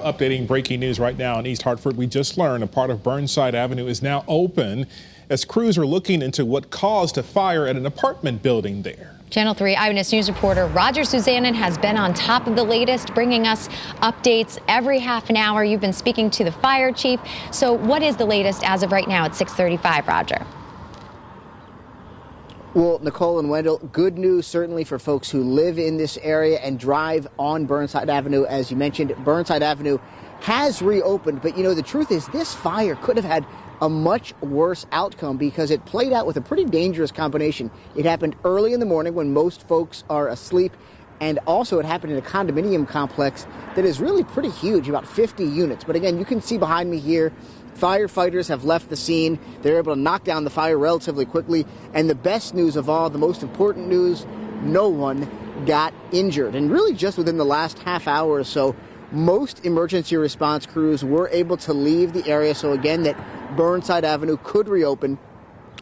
Updating breaking news right now in East Hartford. We just learned a part of Burnside Avenue is now open as crews are looking into what caused a fire at an apartment building there. Channel 3 Eyewitness News reporter Roger Suzanin has been on top of the latest, bringing us updates every half an hour. You've been speaking to the fire chief. So what is the latest as of right now at 6:35, Roger? Well, Nicole and Wendell, good news certainly for folks who live in this area and drive on Burnside Avenue. As you mentioned, Burnside Avenue has reopened. But, you know, the truth is this fire could have had a much worse outcome because it played out with a pretty dangerous combination. It happened early in the morning when most folks are asleep. And also it happened in a condominium complex that is really pretty huge, about 50 units. But again, you can see behind me here, firefighters have left the scene. They're able to knock down the fire relatively quickly. And the best news of all, the most important news, no one got injured. And really just within the last half hour or so, most emergency response crews were able to leave the area. So again, that Burnside Avenue could reopen.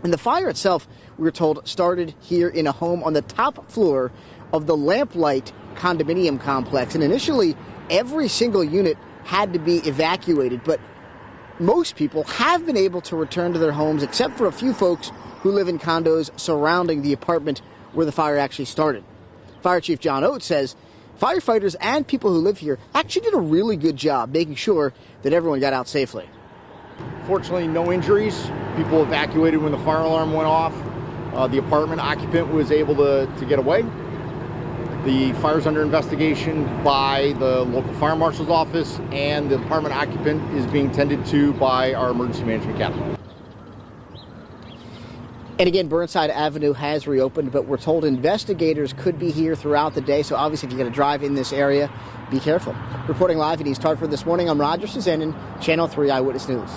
And the fire itself, we were told, started here in a home on the top floor of the Lamplight condominium complex. And initially, every single unit had to be evacuated. But most people have been able to return to their homes, except for a few folks who live in condos surrounding the apartment where the fire actually started. Fire Chief John Oates says firefighters and people who live here actually did a really good job making sure that everyone got out safely. Fortunately, no injuries. People evacuated when the fire alarm went off. The apartment occupant was able to get away. The fire's under investigation by the local fire marshal's office, and the apartment occupant is being tended to by our emergency management captain. And again, Burnside Avenue has reopened, but we're told investigators could be here throughout the day. So obviously, if you're going to drive in this area, be careful. Reporting live in East Hartford this morning, I'm Roger Suzanin, Channel 3 Eyewitness News.